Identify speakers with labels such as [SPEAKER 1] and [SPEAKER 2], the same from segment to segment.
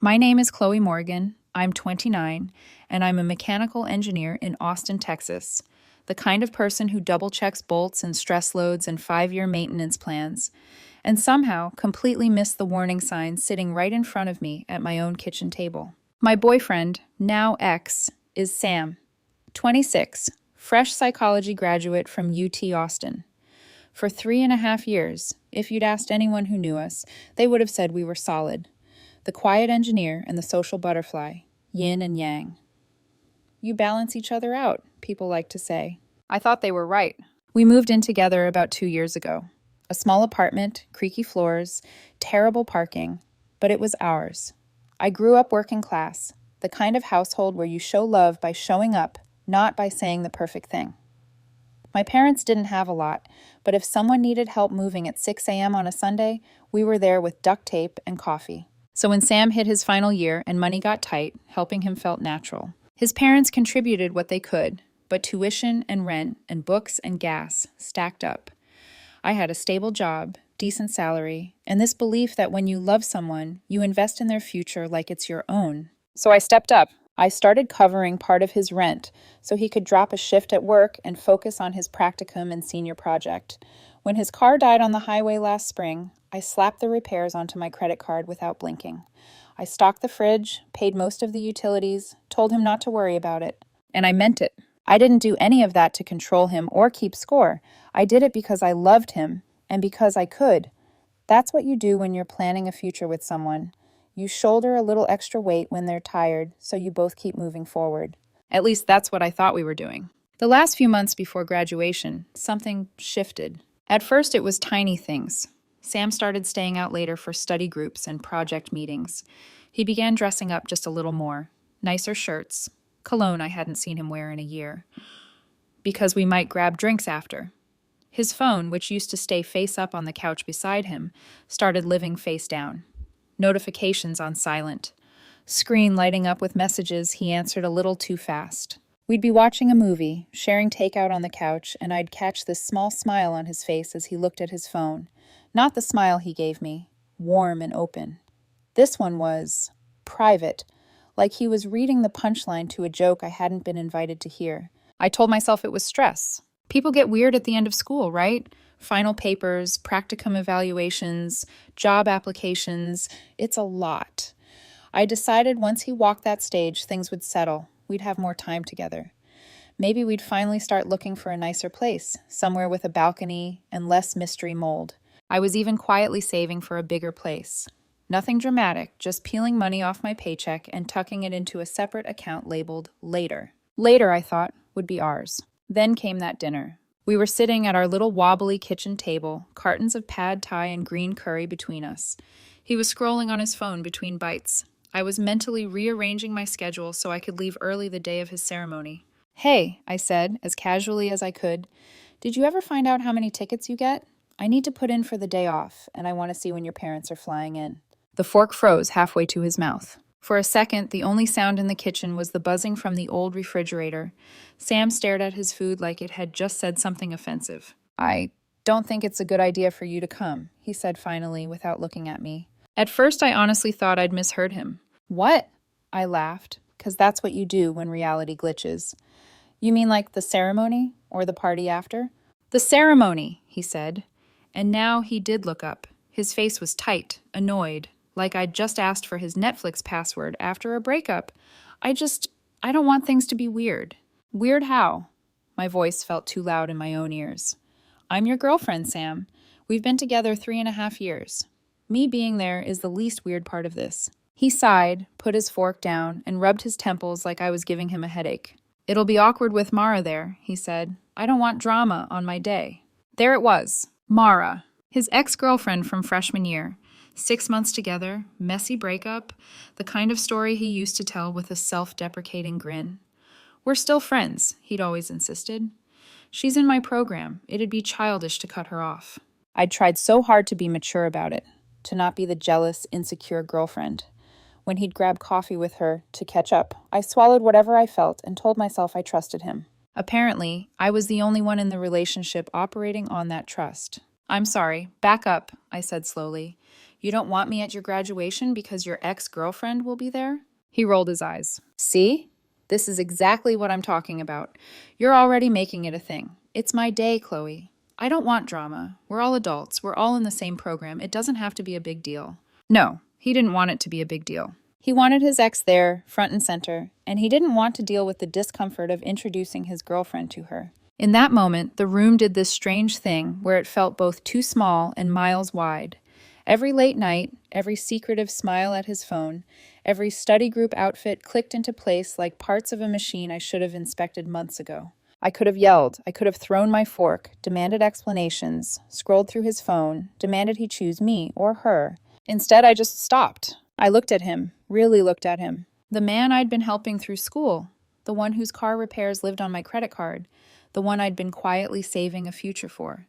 [SPEAKER 1] My name is Chloe Morgan. I'm 29, and I'm a mechanical engineer in Austin, Texas. The kind of person who double checks bolts and stress loads and 5-year maintenance plans, and somehow completely missed the warning signs sitting right in front of me at my own kitchen table. My boyfriend, now ex, is Sam, 26, fresh psychology graduate from UT Austin. For 3.5 years, if you'd asked anyone who knew us, they would have said we were solid. The quiet engineer and the social butterfly, yin and yang. You balance each other out, people like to say. I thought they were right. We moved in together about 2 years ago. A small apartment, creaky floors, terrible parking, but it was ours. I grew up working class, the kind of household where you show love by showing up, not by saying the perfect thing. My parents didn't have a lot, but if someone needed help moving at 6 a.m. on a Sunday, we were there with duct tape and coffee. So when Sam hit his final year and money got tight, helping him felt natural. His parents contributed what they could, but tuition and rent and books and gas stacked up. I had a stable job, decent salary, and this belief that when you love someone, you invest in their future like it's your own. So I stepped up. I started covering part of his rent so he could drop a shift at work and focus on his practicum and senior project. When his car died on the highway last spring, I slapped the repairs onto my credit card without blinking. I stocked the fridge, paid most of the utilities, told him not to worry about it. And I meant it. I didn't do any of that to control him or keep score. I did it because I loved him and because I could. That's what you do when you're planning a future with someone. You shoulder a little extra weight when they're tired, so you both keep moving forward. At least that's what I thought we were doing. The last few months before graduation, something shifted. At first, it was tiny things. Sam started staying out later for study groups and project meetings. He began dressing up just a little more. Nicer shirts, cologne I hadn't seen him wear in a year. Because we might grab drinks after. His phone, which used to stay face up on the couch beside him, started living face down. Notifications on silent. Screen lighting up with messages he answered a little too fast. We'd be watching a movie, sharing takeout on the couch, and I'd catch this small smile on his face as he looked at his phone. Not the smile he gave me, warm and open. This one was private, like he was reading the punchline to a joke I hadn't been invited to hear. I told myself it was stress. People get weird at the end of school, right? Final papers, practicum evaluations, job applications. It's a lot. I decided once he walked that stage, things would settle. We'd have more time together. Maybe we'd finally start looking for a nicer place, somewhere with a balcony and less mystery mold. I was even quietly saving for a bigger place. Nothing dramatic, just peeling money off my paycheck and tucking it into a separate account labeled Later. Later, I thought, would be ours. Then came that dinner. We were sitting at our little wobbly kitchen table, cartons of pad thai and green curry between us. He was scrolling on his phone between bites. I was mentally rearranging my schedule so I could leave early the day of his ceremony. "Hey," I said, as casually as I could, "did you ever find out how many tickets you get? I need to put in for the day off, and I want to see when your parents are flying in." The fork froze halfway to his mouth. For a second, the only sound in the kitchen was the buzzing from the old refrigerator. Sam stared at his food like it had just said something offensive. "I don't think it's a good idea for you to come," he said finally, without looking at me. At first, I honestly thought I'd misheard him. "What?" I laughed, because that's what you do when reality glitches. "You mean like the ceremony or the party after?" "The ceremony," he said. And now he did look up. His face was tight, annoyed, like I'd just asked for his Netflix password after a breakup. I don't want things to be weird. Weird how? My voice felt too loud in my own ears. "I'm your girlfriend, Sam. We've been together 3.5 years. Me being there is the least weird part of this." He sighed, put his fork down, and rubbed his temples like I was giving him a headache. "It'll be awkward with Mara there," he said. "I don't want drama on my day." There it was. Mara, his ex-girlfriend from freshman year. 6 months together, messy breakup, the kind of story he used to tell with a self-deprecating grin. "We're still friends," he'd always insisted. "She's in my program. It'd be childish to cut her off." I'd tried so hard to be mature about it, to not be the jealous, insecure girlfriend. When he'd grab coffee with her to catch up, I swallowed whatever I felt and told myself I trusted him. Apparently, I was the only one in the relationship operating on that trust. "I'm sorry. Back up," I said slowly. You don't want me at your graduation because your ex-girlfriend will be there? He rolled his eyes. See? This is exactly what I'm talking about. You're already making it a thing. It's my day, Chloe. I don't want drama. We're all adults. We're all in the same program. It doesn't have to be a big deal. No, he didn't want it to be a big deal. He wanted his ex there, front and center, and he didn't want to deal with the discomfort of introducing his girlfriend to her. In that moment, the room did this strange thing where it felt both too small and miles wide. Every late night, every secretive smile at his phone, every study group outfit clicked into place like parts of a machine I should have inspected months ago. I could have yelled, I could have thrown my fork, demanded explanations, scrolled through his phone, demanded he choose me or her. Instead, I just stopped. I looked at him, really looked at him. The man I'd been helping through school, the one whose car repairs lived on my credit card, the one I'd been quietly saving a future for.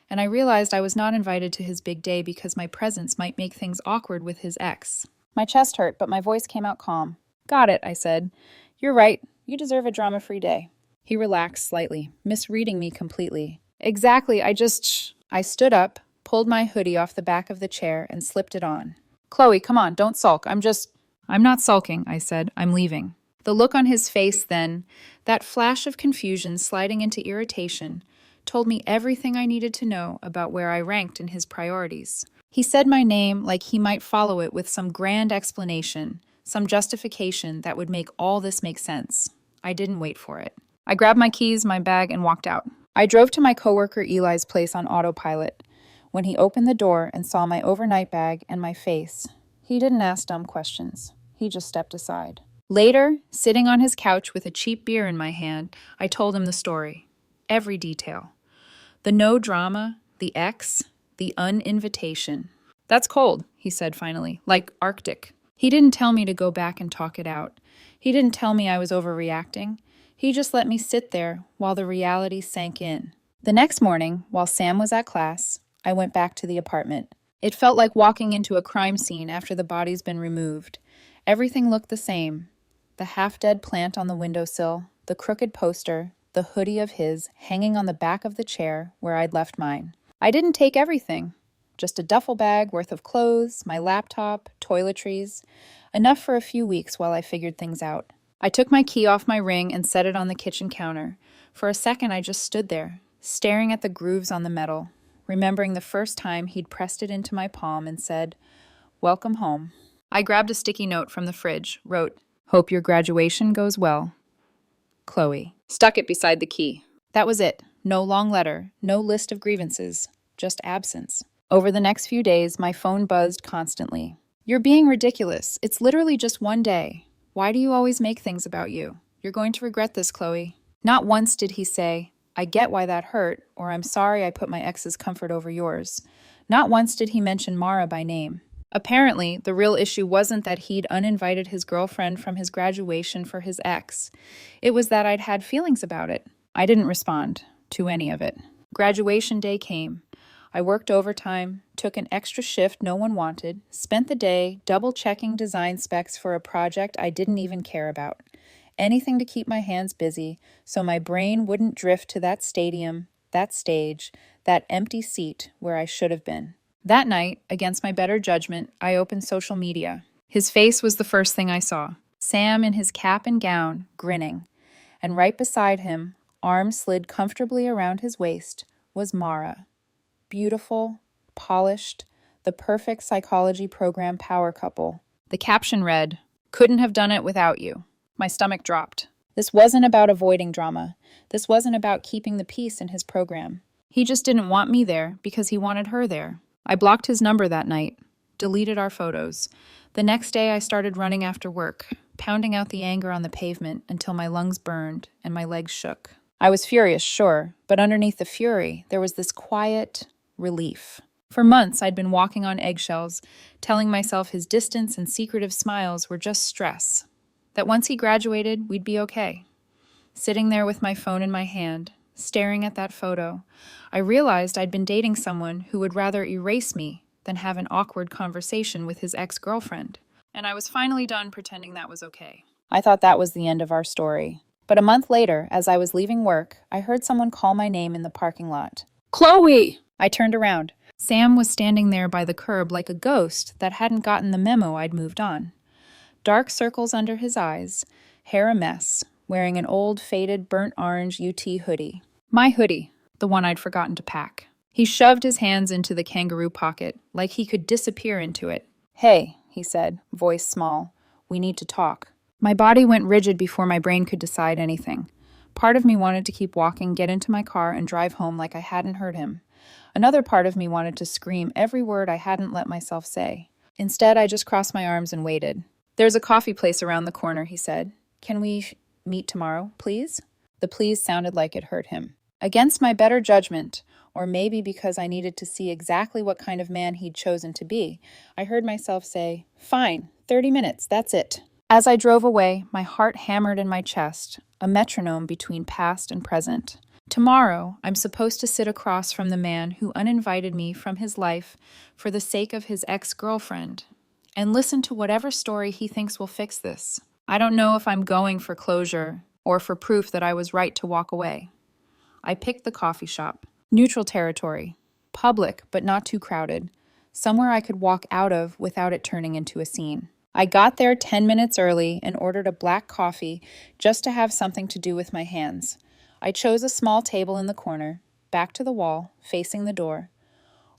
[SPEAKER 1] And I realized I was not invited to his big day because my presence might make things awkward with his ex. My chest hurt, but my voice came out calm. Got it, I said. You're right. You deserve a drama-free day. He relaxed slightly, misreading me completely. Exactly, I stood up, pulled my hoodie off the back of the chair, and slipped it on. Chloe, come on, don't sulk. I'm not sulking, I said. I'm leaving. The look on his face then, that flash of confusion sliding into irritation, told me everything I needed to know about where I ranked in his priorities. He said my name like he might follow it with some grand explanation, some justification that would make all this make sense. I didn't wait for it. I grabbed my keys, my bag, and walked out. I drove to my coworker Eli's place on autopilot. When he opened the door and saw my overnight bag and my face, he didn't ask dumb questions. He just stepped aside. Later, sitting on his couch with a cheap beer in my hand, I told him the story. Every detail. The no drama, the ex, the uninvitation. That's cold, he said finally, like Arctic. He didn't tell me to go back and talk it out. He didn't tell me I was overreacting. He just let me sit there while the reality sank in. The next morning, while Sam was at class, I went back to the apartment. It felt like walking into a crime scene after the body's been removed. Everything looked the same. The half-dead plant on the windowsill, the crooked poster, the hoodie of his hanging on the back of the chair where I'd left mine. I didn't take everything. Just a duffel bag worth of clothes, my laptop, toiletries. Enough for a few weeks while I figured things out. I took my key off my ring and set it on the kitchen counter. For a second, I just stood there, staring at the grooves on the metal, remembering the first time he'd pressed it into my palm and said, "Welcome home." I grabbed a sticky note from the fridge, wrote, "Hope your graduation goes well. Chloe." Stuck it beside the key. That was it. No long letter, no list of grievances, just absence. Over the next few days, my phone buzzed constantly. "You're being ridiculous. It's literally just one day. Why do you always make things about you? You're going to regret this, Chloe." Not once did he say, "I get why that hurt," or "I'm sorry I put my ex's comfort over yours." Not once did he mention Mara by name. Apparently, the real issue wasn't that he'd uninvited his girlfriend from his graduation for his ex. It was that I'd had feelings about it. I didn't respond to any of it. Graduation day came. I worked overtime, took an extra shift no one wanted, spent the day double-checking design specs for a project I didn't even care about. Anything to keep my hands busy so my brain wouldn't drift to that stadium, that stage, that empty seat where I should have been. That night, against my better judgment, I opened social media. His face was the first thing I saw. Sam in his cap and gown, grinning. And right beside him, arms slid comfortably around his waist, was Mara. Beautiful, polished, the perfect psychology program power couple. The caption read, "Couldn't have done it without you." My stomach dropped. This wasn't about avoiding drama. This wasn't about keeping the peace in his program. He just didn't want me there because he wanted her there. I blocked his number that night, deleted our photos. The next day I started running after work, pounding out the anger on the pavement until my lungs burned and my legs shook. I was furious, sure, but underneath the fury, there was this quiet relief. For months I'd been walking on eggshells, telling myself his distance and secretive smiles were just stress, that once he graduated, we'd be okay. Sitting there with my phone in my hand, staring at that photo, I realized I'd been dating someone who would rather erase me than have an awkward conversation with his ex-girlfriend. And I was finally done pretending that was okay. I thought that was the end of our story. But a month later, as I was leaving work, I heard someone call my name in the parking lot. "Chloe!" I turned around. Sam was standing there by the curb like a ghost that hadn't gotten the memo I'd moved on. Dark circles under his eyes, hair a mess, wearing an old, faded, burnt orange UT hoodie. My hoodie, the one I'd forgotten to pack. He shoved his hands into the kangaroo pocket, like he could disappear into it. "Hey," he said, voice small, "we need to talk." My body went rigid before my brain could decide anything. Part of me wanted to keep walking, get into my car, and drive home like I hadn't heard him. Another part of me wanted to scream every word I hadn't let myself say. Instead, I just crossed my arms and waited. "There's a coffee place around the corner," he said. "Can we meet tomorrow, please?" The please sounded like it hurt him. Against my better judgment, or maybe because I needed to see exactly what kind of man he'd chosen to be, I heard myself say, "Fine, 30 minutes, that's it." As I drove away, my heart hammered in my chest, a metronome between past and present. Tomorrow, I'm supposed to sit across from the man who uninvited me from his life for the sake of his ex-girlfriend, and listen to whatever story he thinks will fix this. I don't know if I'm going for closure or for proof that I was right to walk away. I picked the coffee shop. Neutral territory. Public, but not too crowded. Somewhere I could walk out of without it turning into a scene. I got there 10 minutes early and ordered a black coffee just to have something to do with my hands. I chose a small table in the corner, back to the wall, facing the door.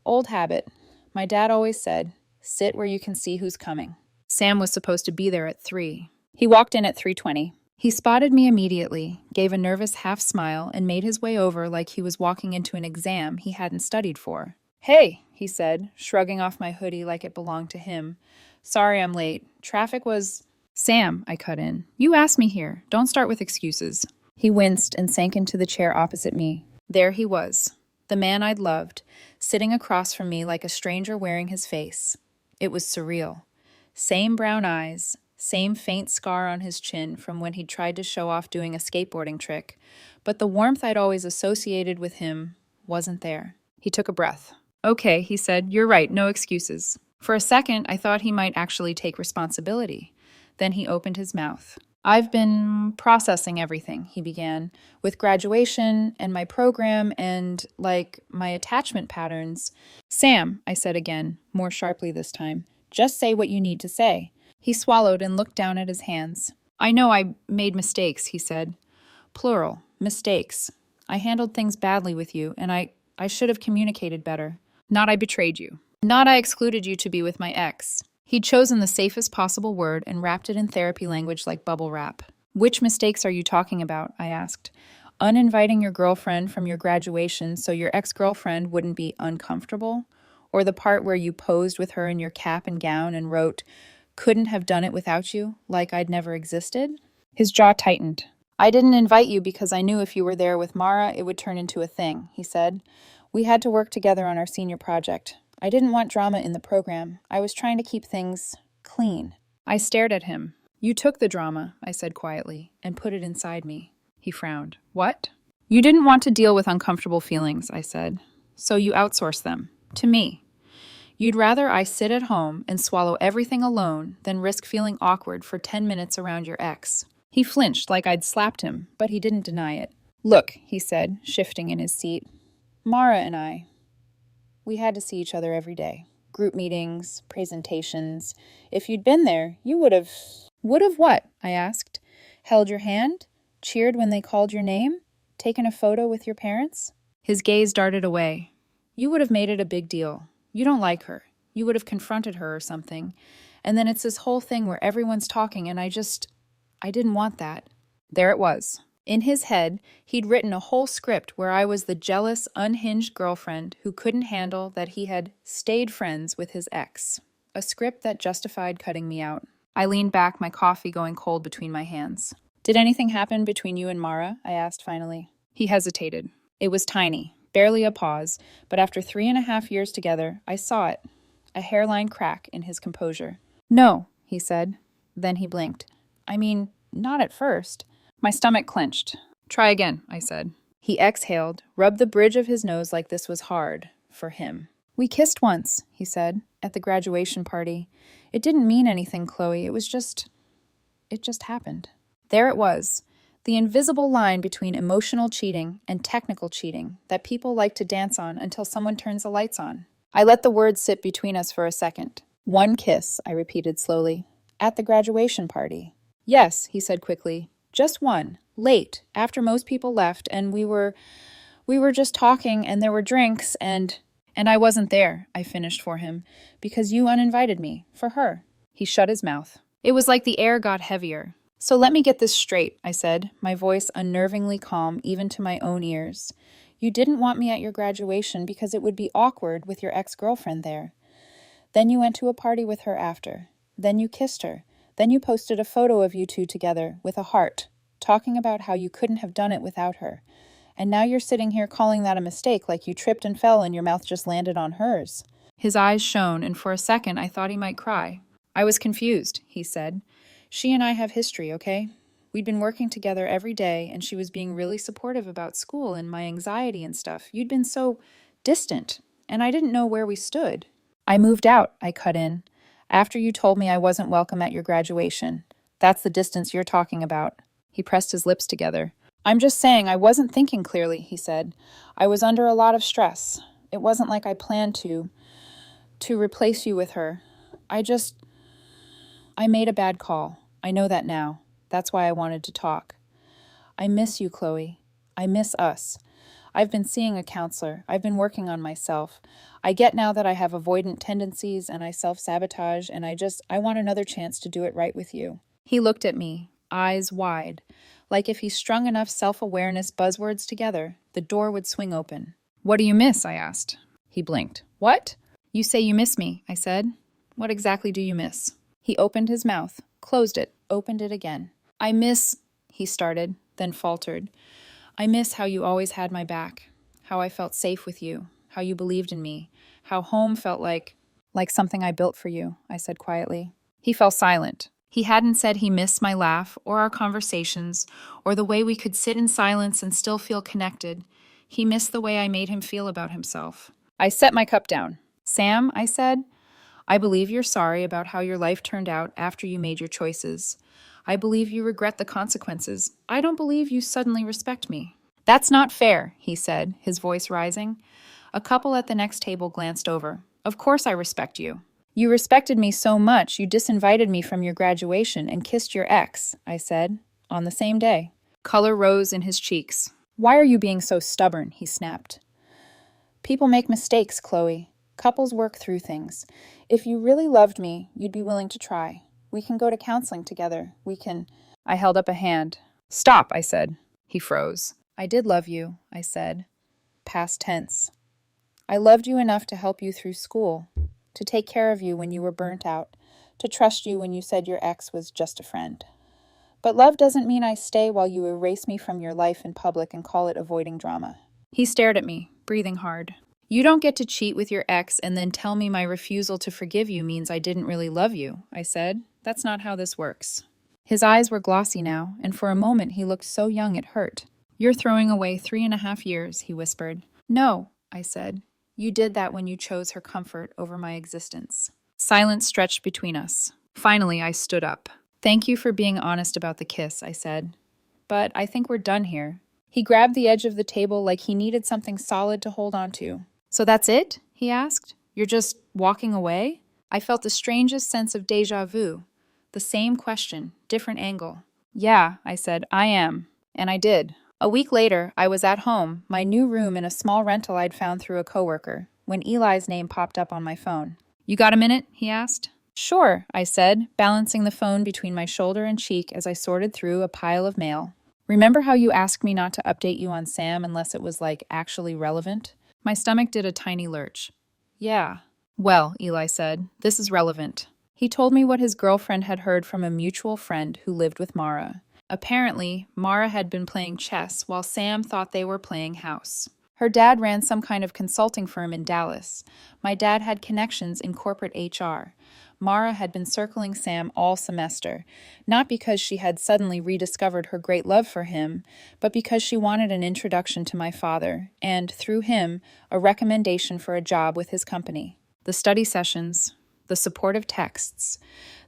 [SPEAKER 1] Old habit. My dad always said, "Sit where you can see who's coming." Sam was supposed to be there at 3. He walked in at 3:20. He spotted me immediately, gave a nervous half smile, and made his way over like he was walking into an exam he hadn't studied for. "Hey," he said, shrugging off my hoodie like it belonged to him. "Sorry I'm late. Traffic was—" "Sam," I cut in. "You asked me here. Don't start with excuses." He winced and sank into the chair opposite me. There he was, the man I'd loved, sitting across from me like a stranger wearing his face. It was surreal. Same brown eyes, same faint scar on his chin from when he'd tried to show off doing a skateboarding trick, but the warmth I'd always associated with him wasn't there. He took a breath. "Okay," he said, "you're right, no excuses." For a second, I thought he might actually take responsibility. Then he opened his mouth. "I've been processing everything," he began, "with graduation and my program and, my attachment patterns." "Sam," I said again, more sharply this time, "just say what you need to say." He swallowed and looked down at his hands. "I know I made mistakes," he said. "Plural, mistakes. I handled things badly with you, and I should have communicated better. Not I betrayed you. Not I excluded you to be with my ex." He'd chosen the safest possible word and wrapped it in therapy language like bubble wrap. "Which mistakes are you talking about?" I asked. "Uninviting your girlfriend from your graduation so your ex-girlfriend wouldn't be uncomfortable? Or the part where you posed with her in your cap and gown and wrote, 'Couldn't have done it without you,' like I'd never existed?" His jaw tightened. "I didn't invite you because I knew if you were there with Mara, it would turn into a thing," he said. "We had to work together on our senior project. I didn't want drama in the program. I was trying to keep things clean." I stared at him. "You took the drama," I said quietly, "and put it inside me." He frowned. "What?" "You didn't want to deal with uncomfortable feelings," I said. "So you outsourced them. To me. You'd rather I sit at home and swallow everything alone than risk feeling awkward for 10 minutes around your ex." He flinched like I'd slapped him, but he didn't deny it. "Look," he said, shifting in his seat. "Mara and I, we had to see each other every day. Group meetings, presentations. If you'd been there, you would have—" "Would have what?" I asked. "Held your hand? Cheered when they called your name? Taken a photo with your parents?" His gaze darted away. "You would have made it a big deal. You don't like her. You would have confronted her or something. And then it's this whole thing where everyone's talking and I didn't want that." There it was. In his head, he'd written a whole script where I was the jealous, unhinged girlfriend who couldn't handle that he had stayed friends with his ex. A script that justified cutting me out. I leaned back, my coffee going cold between my hands. "Did anything happen between you and Mara?" I asked finally. He hesitated. It was tiny, barely a pause, but after 3.5 years together, I saw it. A hairline crack in his composure. "No," he said. Then he blinked. "I mean, not at first." My stomach clenched. "Try again," I said. He exhaled, rubbed the bridge of his nose like this was hard for him. "We kissed once," he said, "at the graduation party. It didn't mean anything, Chloe. It just happened." There it was, the invisible line between emotional cheating and technical cheating that people like to dance on until someone turns the lights on. I let the words sit between us for a second. One kiss, I repeated slowly. At the graduation party. Yes, he said quickly. Just one. Late, after most people left, and we were just talking, and there were drinks, and I wasn't there, I finished for him, because you uninvited me, for her. He shut his mouth. It was like the air got heavier. So let me get this straight, I said, my voice unnervingly calm even to my own ears. You didn't want me at your graduation because it would be awkward with your ex-girlfriend there. Then you went to a party with her after. Then you kissed her. Then you posted a photo of you two together with a heart, talking about how you couldn't have done it without her. And now you're sitting here calling that a mistake, like you tripped and fell and your mouth just landed on hers. His eyes shone, and for a second I thought he might cry. I was confused, he said. She and I have history, okay? We'd been working together every day, and she was being really supportive about school and my anxiety and stuff. You'd been so distant, and I didn't know where we stood. I moved out, I cut in, after you told me I wasn't welcome at your graduation. That's the distance you're talking about. He pressed his lips together. I'm just saying I wasn't thinking clearly, he said. I was under a lot of stress. It wasn't like I planned to replace you with her. I made a bad call. I know that now. That's why I wanted to talk. I miss you, Chloe. I miss us. I've been seeing a counselor. I've been working on myself. I get now that I have avoidant tendencies and I self-sabotage, and I want another chance to do it right with you. He looked at me, eyes wide, like if he strung enough self-awareness buzzwords together, the door would swing open. What do you miss? I asked. He blinked. What? You say you miss me, I said. What exactly do you miss? He opened his mouth, closed it, opened it again. I miss, he started, then faltered. I miss how you always had my back, how I felt safe with you, how you believed in me, how home felt like something I built for you, I said quietly. He fell silent. He hadn't said he missed my laugh or our conversations or the way we could sit in silence and still feel connected. He missed the way I made him feel about himself. I set my cup down. Sam, I said, I believe you're sorry about how your life turned out after you made your choices. I believe you regret the consequences. I don't believe you suddenly respect me. That's not fair, he said, his voice rising. A couple at the next table glanced over. Of course I respect you. You respected me so much you disinvited me from your graduation and kissed your ex, I said, on the same day. Color rose in his cheeks. Why are you being so stubborn? He snapped. People make mistakes, Chloe. Couples work through things. If you really loved me, you'd be willing to try. We can go to counseling together. I held up a hand. Stop, I said. He froze. I did love you, I said. Past tense. I loved you enough to help you through school, to take care of you when you were burnt out, to trust you when you said your ex was just a friend. But love doesn't mean I stay while you erase me from your life in public and call it avoiding drama. He stared at me, breathing hard. You don't get to cheat with your ex and then tell me my refusal to forgive you means I didn't really love you, I said. That's not how this works. His eyes were glossy now, and for a moment he looked so young it hurt. You're throwing away 3.5 years, he whispered. No, I said. You did that when you chose her comfort over my existence. Silence stretched between us. Finally, I stood up. Thank you for being honest about the kiss, I said. But I think we're done here. He grabbed the edge of the table like he needed something solid to hold on to. So that's it? He asked. You're just walking away? I felt the strangest sense of déjà vu. The same question, different angle. Yeah, I said, I am. And I did. A week later, I was at home, my new room in a small rental I'd found through a coworker, when Eli's name popped up on my phone. You got a minute? He asked. Sure, I said, balancing the phone between my shoulder and cheek as I sorted through a pile of mail. Remember how you asked me not to update you on Sam unless it was, actually relevant? My stomach did a tiny lurch. Yeah. Well, Eli said, this is relevant. He told me what his girlfriend had heard from a mutual friend who lived with Mara. Apparently, Mara had been playing chess while Sam thought they were playing house. Her dad ran some kind of consulting firm in Dallas. My dad had connections in corporate HR. Mara had been circling Sam all semester, not because she had suddenly rediscovered her great love for him, but because she wanted an introduction to my father, and, through him, a recommendation for a job with his company. The study sessions, the supportive texts,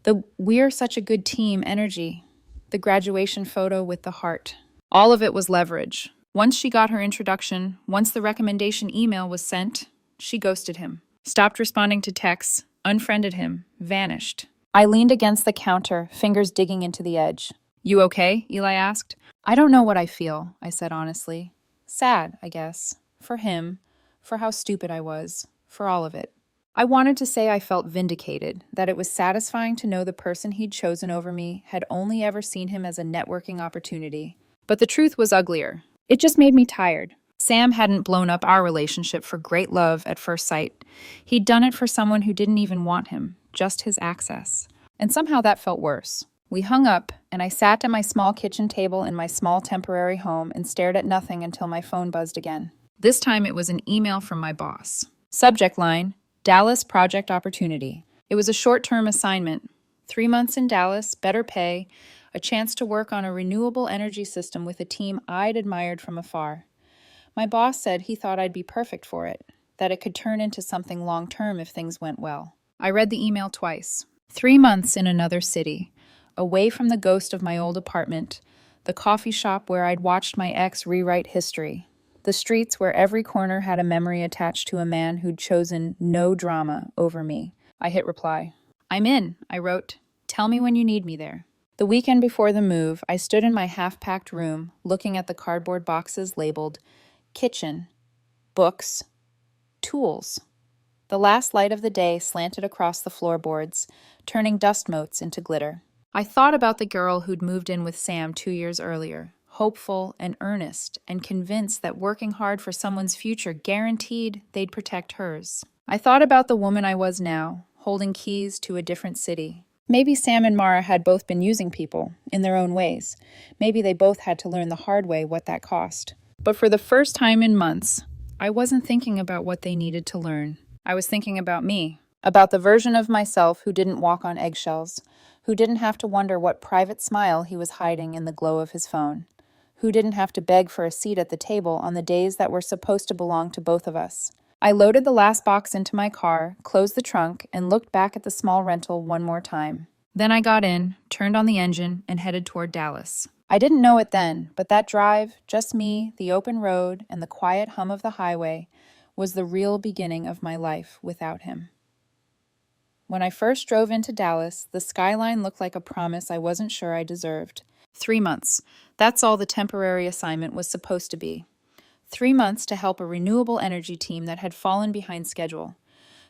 [SPEAKER 1] the "we're such a good team" energy, the graduation photo with the heart. All of it was leverage. Once she got her introduction, once the recommendation email was sent, she ghosted him. Stopped responding to texts, unfriended him, vanished. I leaned against the counter, fingers digging into the edge. You okay? Eli asked. I don't know what I feel, I said honestly. Sad, I guess. For him, for how stupid I was, for all of it. I wanted to say I felt vindicated, that it was satisfying to know the person he'd chosen over me had only ever seen him as a networking opportunity. But the truth was uglier. It just made me tired. Sam hadn't blown up our relationship for great love at first sight. He'd done it for someone who didn't even want him, just his access. And somehow that felt worse. We hung up, and I sat at my small kitchen table in my small temporary home and stared at nothing until my phone buzzed again. This time it was an email from my boss. Subject line, Dallas Project Opportunity. It was a short-term assignment. 3 months in Dallas, better pay, a chance to work on a renewable energy system with a team I'd admired from afar. My boss said he thought I'd be perfect for it, that it could turn into something long-term if things went well. I read the email twice. 3 months in another city, away from the ghost of my old apartment, the coffee shop where I'd watched my ex rewrite history, the streets where every corner had a memory attached to a man who'd chosen no drama over me. I hit reply. I'm in, I wrote. Tell me when you need me there. The weekend before the move, I stood in my half-packed room, looking at the cardboard boxes labeled kitchen, books, tools. The last light of the day slanted across the floorboards, turning dust motes into glitter. I thought about the girl who'd moved in with Sam 2 years earlier, hopeful and earnest, and convinced that working hard for someone's future guaranteed they'd protect hers. I thought about the woman I was now, holding keys to a different city. Maybe Sam and Mara had both been using people, in their own ways. Maybe they both had to learn the hard way what that cost. But for the first time in months, I wasn't thinking about what they needed to learn. I was thinking about me, about the version of myself who didn't walk on eggshells, who didn't have to wonder what private smile he was hiding in the glow of his phone, who didn't have to beg for a seat at the table on the days that were supposed to belong to both of us. I loaded the last box into my car, closed the trunk, and looked back at the small rental one more time. Then I got in, turned on the engine, and headed toward Dallas. I didn't know it then, but that drive, just me, the open road, and the quiet hum of the highway, was the real beginning of my life without him. When I first drove into Dallas, the skyline looked like a promise I wasn't sure I deserved. 3 months. That's all the temporary assignment was supposed to be. 3 months to help a renewable energy team that had fallen behind schedule.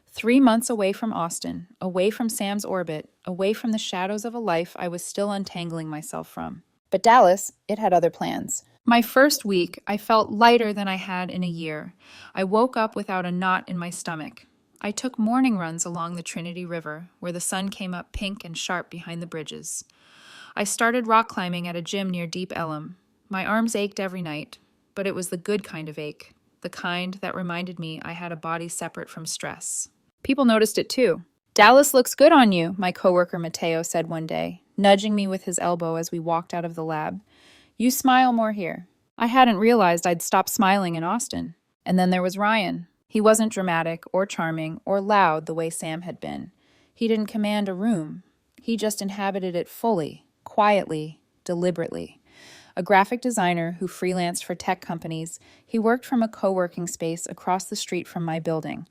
[SPEAKER 1] 3 months away from Austin, away from Sam's orbit, away from the shadows of a life I was still untangling myself from. But Dallas, it had other plans. My first week, I felt lighter than I had in a year. I woke up without a knot in my stomach. I took morning runs along the Trinity River, where the sun came up pink and sharp behind the bridges. I started rock climbing at a gym near Deep Ellum. My arms ached every night, but it was the good kind of ache, the kind that reminded me I had a body separate from stress. People noticed it too. Dallas looks good on you, my coworker Mateo said one day, nudging me with his elbow as we walked out of the lab. You smile more here. I hadn't realized I'd stopped smiling in Austin. And then there was Ryan. He wasn't dramatic or charming or loud the way Sam had been. He didn't command a room. He just inhabited it fully, quietly, deliberately. A graphic designer who freelanced for tech companies, he worked from a co-working space across the street from my building.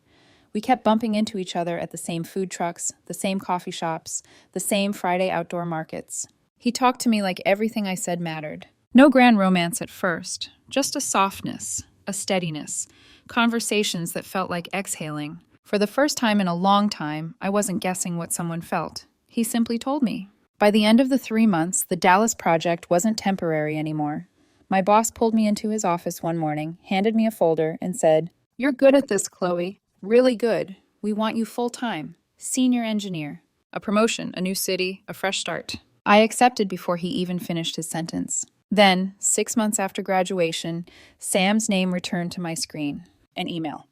[SPEAKER 1] We kept bumping into each other at the same food trucks, the same coffee shops, the same Friday outdoor markets. He talked to me like everything I said mattered. No grand romance at first, just a softness, a steadiness, conversations that felt like exhaling. For the first time in a long time, I wasn't guessing what someone felt. He simply told me. By the end of the 3 months, the Dallas project wasn't temporary anymore. My boss pulled me into his office one morning, handed me a folder, and said, "You're good at this, Chloe. Really good. We want you full-time. Senior engineer. A promotion, a new city, a fresh start." I accepted before he even finished his sentence. Then, 6 months after graduation, Sam's name returned to my screen. An email.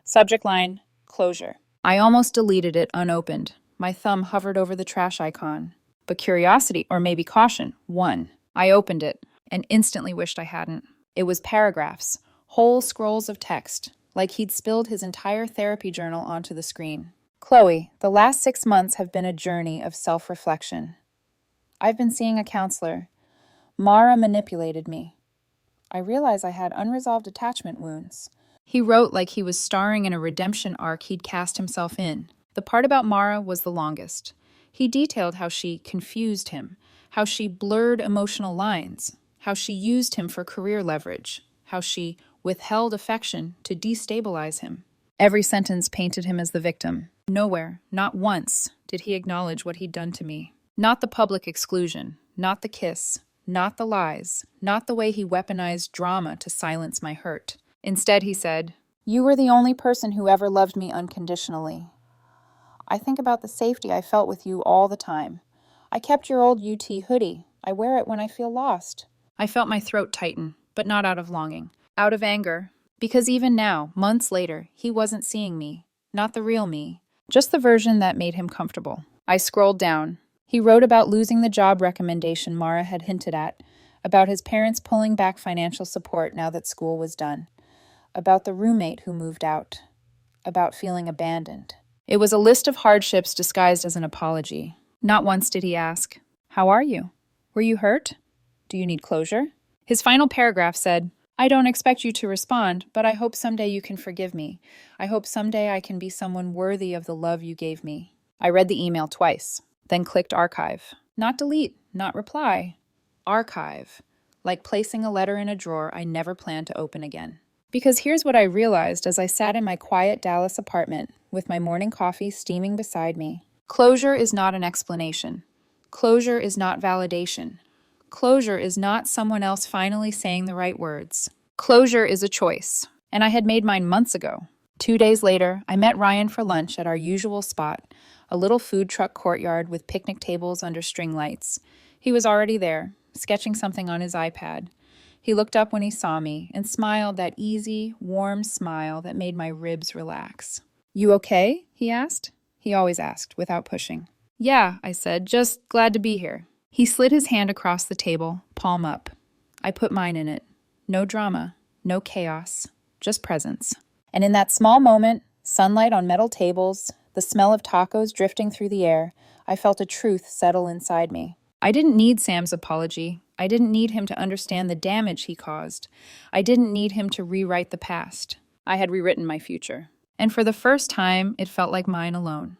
[SPEAKER 1] Subject line, closure. I almost deleted it unopened. My thumb hovered over the trash icon. But curiosity, or maybe caution, won. I opened it, and instantly wished I hadn't. It was paragraphs, whole scrolls of text, like he'd spilled his entire therapy journal onto the screen. Chloe, the last 6 months have been a journey of self-reflection. I've been seeing a counselor. Mara manipulated me. I realized I had unresolved attachment wounds. He wrote like he was starring in a redemption arc he'd cast himself in. The part about Mara was the longest. He detailed how she confused him, how she blurred emotional lines, how she used him for career leverage, how she withheld affection to destabilize him. Every sentence painted him as the victim. Nowhere, not once, did he acknowledge what he'd done to me. Not the public exclusion, not the kiss, not the lies, not the way he weaponized drama to silence my hurt. Instead, he said, "You were the only person who ever loved me unconditionally. I think about the safety I felt with you all the time. I kept your old UT hoodie. I wear it when I feel lost." I felt my throat tighten, but not out of longing. Out of anger. Because even now, months later, he wasn't seeing me. Not the real me. Just the version that made him comfortable. I scrolled down. He wrote about losing the job recommendation Mara had hinted at, about his parents pulling back financial support now that school was done, about the roommate who moved out, about feeling abandoned. It was a list of hardships disguised as an apology. Not once did he ask, "How are you? Were you hurt? Do you need closure?" His final paragraph said, "I don't expect you to respond, but I hope someday you can forgive me. I hope someday I can be someone worthy of the love you gave me." I read the email twice, then clicked archive. Not delete, not reply. Archive. Like placing a letter in a drawer I never planned to open again. Because here's what I realized as I sat in my quiet Dallas apartment with my morning coffee steaming beside me. Closure is not an explanation. Closure is not validation. Closure is not someone else finally saying the right words. Closure is a choice, and I had made mine months ago. 2 days later, I met Ryan for lunch at our usual spot, a little food truck courtyard with picnic tables under string lights. He was already there, sketching something on his iPad. He looked up when he saw me and smiled that easy, warm smile that made my ribs relax. "You okay?" he asked. He always asked, without pushing. "Yeah," I said, "just glad to be here." He slid his hand across the table, palm up. I put mine in it. No drama, no chaos, just presence. And in that small moment, sunlight on metal tables, the smell of tacos drifting through the air, I felt a truth settle inside me. I didn't need Sam's apology. I didn't need him to understand the damage he caused. I didn't need him to rewrite the past. I had rewritten my future. And for the first time, it felt like mine alone.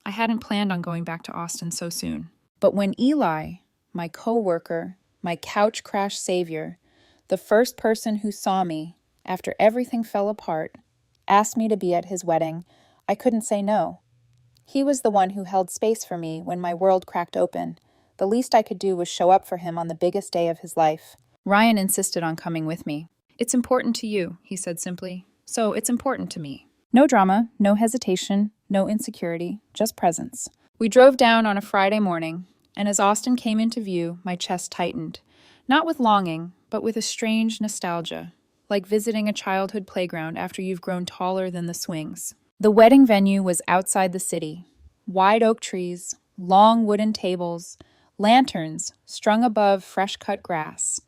[SPEAKER 1] I hadn't planned on going back to Austin so soon. But when Eli, my coworker, my couch crash savior, the first person who saw me after everything fell apart, asked me to be at his wedding, I couldn't say no. He was the one who held space for me when my world cracked open. The least I could do was show up for him on the biggest day of his life. Ryan insisted on coming with me. "It's important to you," he said simply. "So it's important to me." No drama, no hesitation, no insecurity, just presence. We drove down on a Friday morning, and as Austin came into view, my chest tightened. Not with longing, but with a strange nostalgia, like visiting a childhood playground after you've grown taller than the swings. The wedding venue was outside the city. Wide oak trees, long wooden tables, lanterns strung above fresh-cut grass.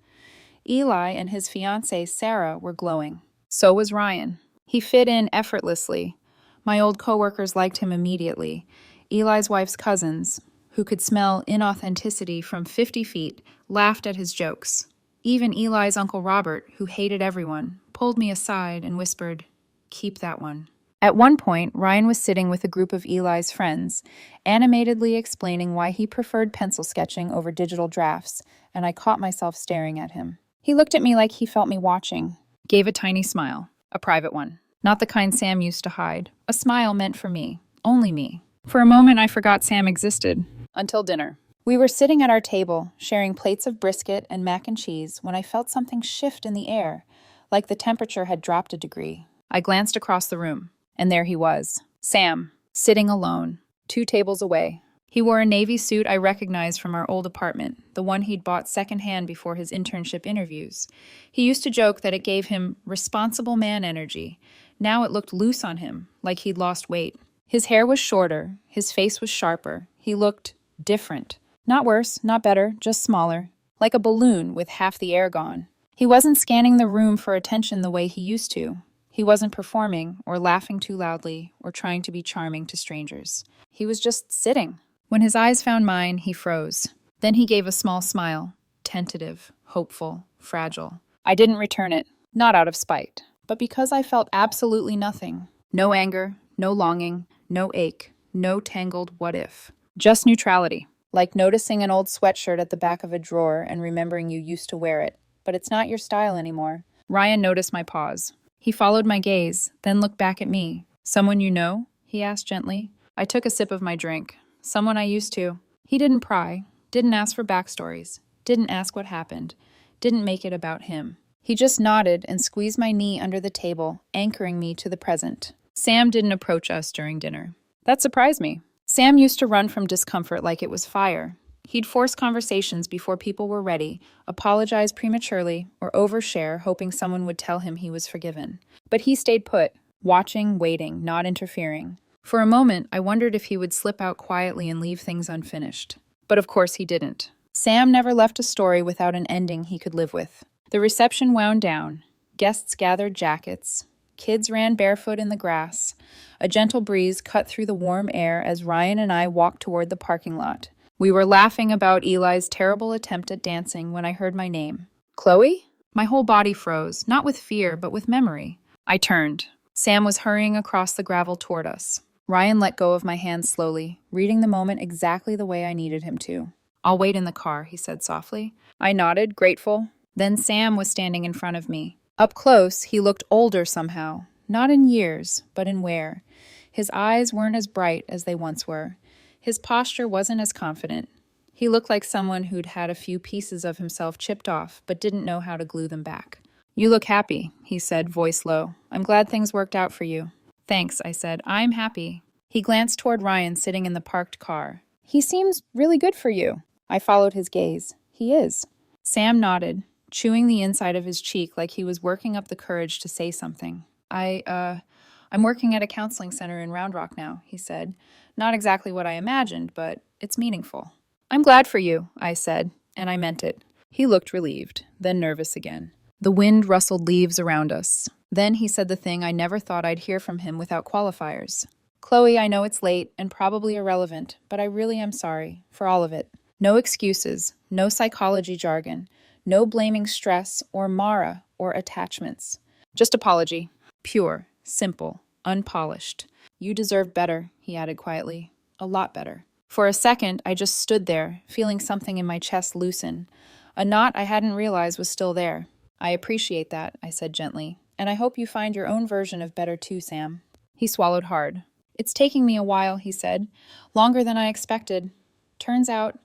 [SPEAKER 1] Eli and his fiancée, Sarah, were glowing. So was Ryan. He fit in effortlessly. My old coworkers liked him immediately. Eli's wife's cousins, who could smell inauthenticity from 50 feet, laughed at his jokes. Even Eli's Uncle Robert, who hated everyone, pulled me aside and whispered, "Keep that one." At one point, Ryan was sitting with a group of Eli's friends, animatedly explaining why he preferred pencil sketching over digital drafts, and I caught myself staring at him. He looked at me like he felt me watching, gave a tiny smile, a private one, not the kind Sam used to hide, a smile meant for me, only me. For a moment, I forgot Sam existed. Until dinner. We were sitting at our table, sharing plates of brisket and mac and cheese, when I felt something shift in the air, like the temperature had dropped a degree. I glanced across the room, and there he was, Sam, sitting alone, 2 tables away. He wore a navy suit I recognized from our old apartment, the one he'd bought secondhand before his internship interviews. He used to joke that it gave him responsible man energy. Now it looked loose on him, like he'd lost weight. His hair was shorter, his face was sharper. He looked different. Not worse, not better, just smaller. Like a balloon with half the air gone. He wasn't scanning the room for attention the way he used to. He wasn't performing, or laughing too loudly, or trying to be charming to strangers. He was just sitting. When his eyes found mine, he froze. Then he gave a small smile, tentative, hopeful, fragile. I didn't return it, not out of spite, but because I felt absolutely nothing. No anger, no longing, no ache, no tangled what if. Just neutrality. Like noticing an old sweatshirt at the back of a drawer and remembering you used to wear it, but it's not your style anymore. Ryan noticed my pause. He followed my gaze, then looked back at me. Someone you know? He asked gently. I took a sip of my drink. Someone I used to. He didn't pry, didn't ask for backstories, didn't ask what happened, didn't make it about him. He just nodded and squeezed my knee under the table, anchoring me to the present. Sam didn't approach us during dinner. That surprised me. Sam used to run from discomfort like it was fire. He'd force conversations before people were ready, apologize prematurely, or overshare, hoping someone would tell him he was forgiven. But he stayed put, watching, waiting, not interfering. For a moment, I wondered if he would slip out quietly and leave things unfinished. But of course he didn't. Sam never left a story without an ending he could live with. The reception wound down. Guests gathered jackets. Kids ran barefoot in the grass. A gentle breeze cut through the warm air as Ryan and I walked toward the parking lot. We were laughing about Eli's terrible attempt at dancing when I heard my name. Chloe? My whole body froze, not with fear, but with memory. I turned. Sam was hurrying across the gravel toward us. Ryan let go of my hand slowly, reading the moment exactly the way I needed him to. I'll wait in the car, he said softly. I nodded, grateful. Then Sam was standing in front of me. Up close, he looked older somehow, not in years, but in wear. His eyes weren't as bright as they once were. His posture wasn't as confident. He looked like someone who'd had a few pieces of himself chipped off, but didn't know how to glue them back. You look happy, he said, voice low. I'm glad things worked out for you. Thanks, I said. I'm happy. He glanced toward Ryan sitting in the parked car. He seems really good for you. I followed his gaze. He is. Sam nodded, chewing the inside of his cheek like he was working up the courage to say something. I'm working at a counseling center in Round Rock now, he said. Not exactly what I imagined, but it's meaningful. I'm glad for you, I said, and I meant it. He looked relieved, then nervous again. The wind rustled leaves around us. Then he said the thing I never thought I'd hear from him without qualifiers. Chloe, I know it's late and probably irrelevant, but I really am sorry, for all of it. No excuses, no psychology jargon, no blaming stress or Mara or attachments. Just apology. Pure, simple, unpolished. You deserve better, he added quietly. A lot better. For a second, I just stood there, feeling something in my chest loosen. A knot I hadn't realized was still there. I appreciate that, I said gently, and I hope you find your own version of better too, Sam. He swallowed hard. It's taking me a while, he said. Longer than I expected. Turns out,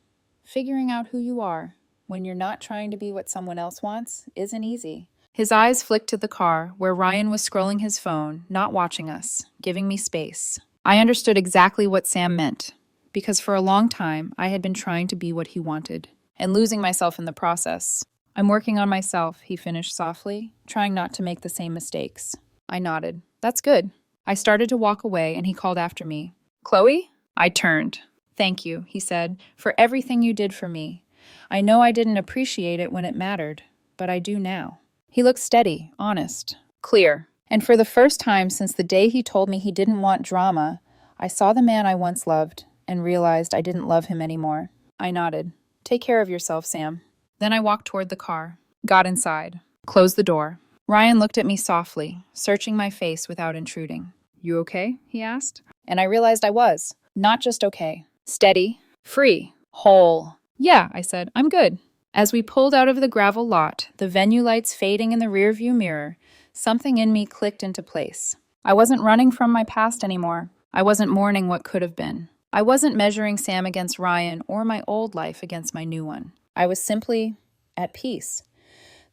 [SPEAKER 1] figuring out who you are, when you're not trying to be what someone else wants, isn't easy. His eyes flicked to the car, where Ryan was scrolling his phone, not watching us, giving me space. I understood exactly what Sam meant, because for a long time, I had been trying to be what he wanted, and losing myself in the process. I'm working on myself, he finished softly, trying not to make the same mistakes. I nodded. That's good. I started to walk away, and he called after me. Chloe? I turned. Thank you, he said, for everything you did for me. I know I didn't appreciate it when it mattered, but I do now. He looked steady, honest, clear. And for the first time since the day he told me he didn't want drama, I saw the man I once loved and realized I didn't love him anymore. I nodded. Take care of yourself, Sam. Then I walked toward the car, got inside, closed the door. Ryan looked at me softly, searching my face without intruding. You okay? He asked. And I realized I was. Not just okay. Steady, free, whole. Yeah, I said, I'm good. As we pulled out of the gravel lot, the venue lights fading in the rearview mirror, something in me clicked into place. I wasn't running from my past anymore. I wasn't mourning what could have been. I wasn't measuring Sam against Ryan or my old life against my new one. I was simply at peace.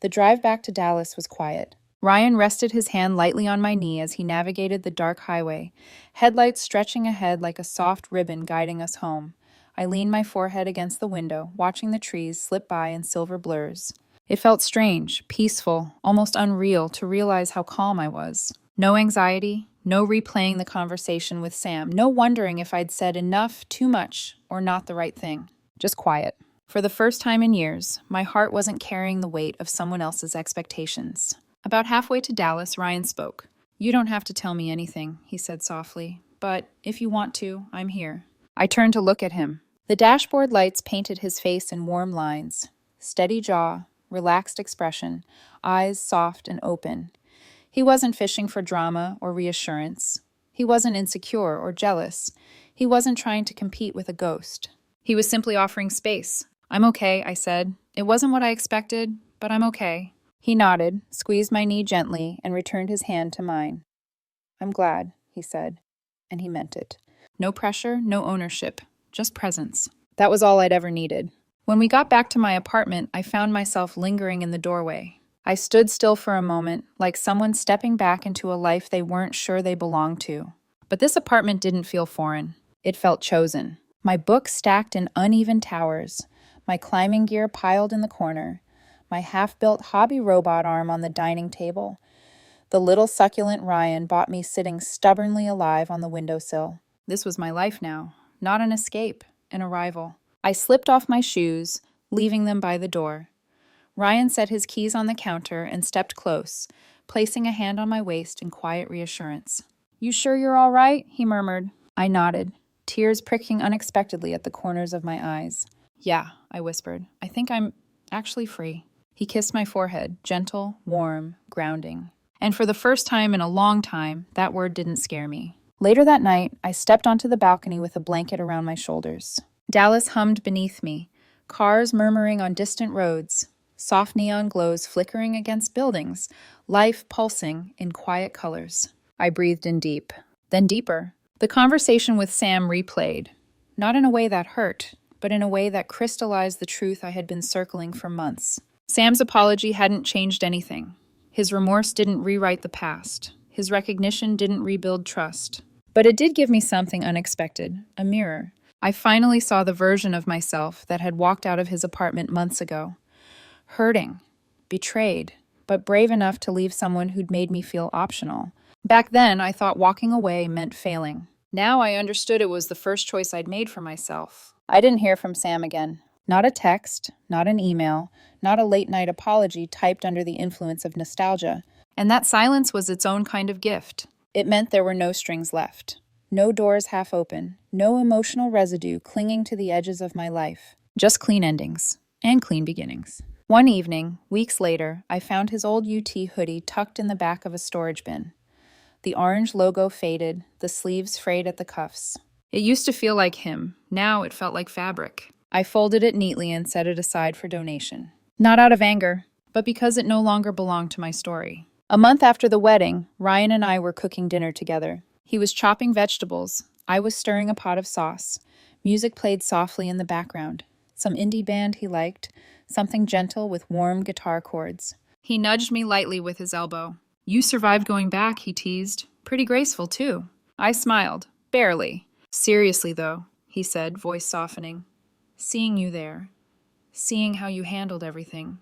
[SPEAKER 1] The drive back to Dallas was quiet. Ryan rested his hand lightly on my knee as he navigated the dark highway, headlights stretching ahead like a soft ribbon guiding us home. I leaned my forehead against the window, watching the trees slip by in silver blurs. It felt strange, peaceful, almost unreal to realize how calm I was. No anxiety, no replaying the conversation with Sam, no wondering if I'd said enough, too much, or not the right thing. Just quiet. For the first time in years, my heart wasn't carrying the weight of someone else's expectations. About halfway to Dallas, Ryan spoke. You don't have to tell me anything, he said softly, but if you want to, I'm here. I turned to look at him. The dashboard lights painted his face in warm lines. Steady jaw, relaxed expression, eyes soft and open. He wasn't fishing for drama or reassurance. He wasn't insecure or jealous. He wasn't trying to compete with a ghost. He was simply offering space. "I'm okay," I said. "It wasn't what I expected, but I'm okay." He nodded, squeezed my knee gently, and returned his hand to mine. "I'm glad," he said, and he meant it. No pressure, no ownership, just presence. That was all I'd ever needed. When we got back to my apartment, I found myself lingering in the doorway. I stood still for a moment, like someone stepping back into a life they weren't sure they belonged to. But this apartment didn't feel foreign. It felt chosen. My books stacked in uneven towers, my climbing gear piled in the corner, my half-built hobby robot arm on the dining table. The little succulent Ryan bought me sitting stubbornly alive on the windowsill. This was my life now, not an escape, an arrival. I slipped off my shoes, leaving them by the door. Ryan set his keys on the counter and stepped close, placing a hand on my waist in quiet reassurance. "You sure you're all right?" he murmured. I nodded, tears pricking unexpectedly at the corners of my eyes. "Yeah," I whispered. "I think I'm actually free." He kissed my forehead, gentle, warm, grounding. And for the first time in a long time, that word didn't scare me. Later that night, I stepped onto the balcony with a blanket around my shoulders. Dallas hummed beneath me, cars murmuring on distant roads, soft neon glows flickering against buildings, life pulsing in quiet colors. I breathed in deep, then deeper. The conversation with Sam replayed, not in a way that hurt, but in a way that crystallized the truth I had been circling for months. Sam's apology hadn't changed anything. His remorse didn't rewrite the past. His recognition didn't rebuild trust. But it did give me something unexpected, a mirror. I finally saw the version of myself that had walked out of his apartment months ago. Hurting, betrayed, but brave enough to leave someone who'd made me feel optional. Back then, I thought walking away meant failing. Now I understood it was the first choice I'd made for myself. I didn't hear from Sam again. Not a text, not an email, not a late-night apology typed under the influence of nostalgia. And that silence was its own kind of gift. It meant there were no strings left. No doors half open. No emotional residue clinging to the edges of my life. Just clean endings. And clean beginnings. One evening, weeks later, I found his old UT hoodie tucked in the back of a storage bin. The orange logo faded, the sleeves frayed at the cuffs. It used to feel like him. Now it felt like fabric. I folded it neatly and set it aside for donation. Not out of anger, but because it no longer belonged to my story. A month after the wedding, Ryan and I were cooking dinner together. He was chopping vegetables. I was stirring a pot of sauce. Music played softly in the background. Some indie band he liked, something gentle with warm guitar chords. He nudged me lightly with his elbow. "You survived going back," he teased. "Pretty graceful, too." I smiled. Barely. "Seriously, though," he said, voice softening. "Seeing you there, seeing how you handled everything,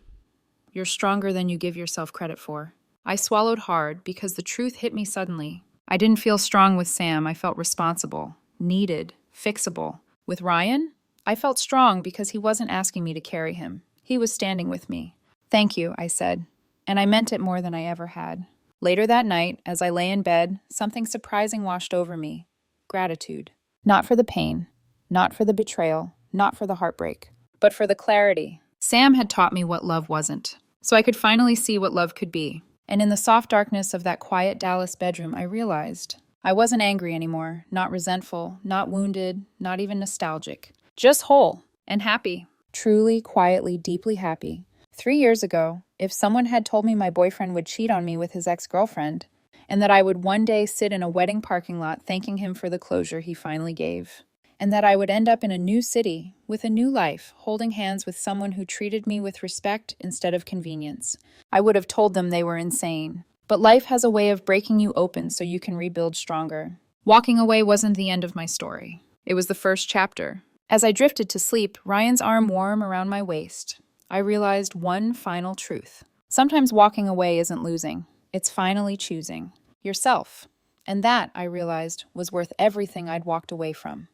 [SPEAKER 1] you're stronger than you give yourself credit for." I swallowed hard because the truth hit me suddenly. I didn't feel strong with Sam. I felt responsible, needed, fixable. With Ryan, I felt strong because he wasn't asking me to carry him. He was standing with me. "Thank you," I said, and I meant it more than I ever had. Later that night, as I lay in bed, something surprising washed over me. Gratitude. Not for the pain, not for the betrayal, not for the heartbreak, but for the clarity. Sam had taught me what love wasn't, so I could finally see what love could be. And in the soft darkness of that quiet Dallas bedroom, I realized I wasn't angry anymore, not resentful, not wounded, not even nostalgic. Just whole and happy. Truly, quietly, deeply happy. 3 years ago, if someone had told me my boyfriend would cheat on me with his ex-girlfriend, and that I would one day sit in a wedding parking lot thanking him for the closure he finally gave, and that I would end up in a new city, with a new life, holding hands with someone who treated me with respect instead of convenience, I would have told them they were insane. But life has a way of breaking you open so you can rebuild stronger. Walking away wasn't the end of my story. It was the first chapter. As I drifted to sleep, Ryan's arm warm around my waist, I realized one final truth. Sometimes walking away isn't losing. It's finally choosing yourself. And that, I realized, was worth everything I'd walked away from.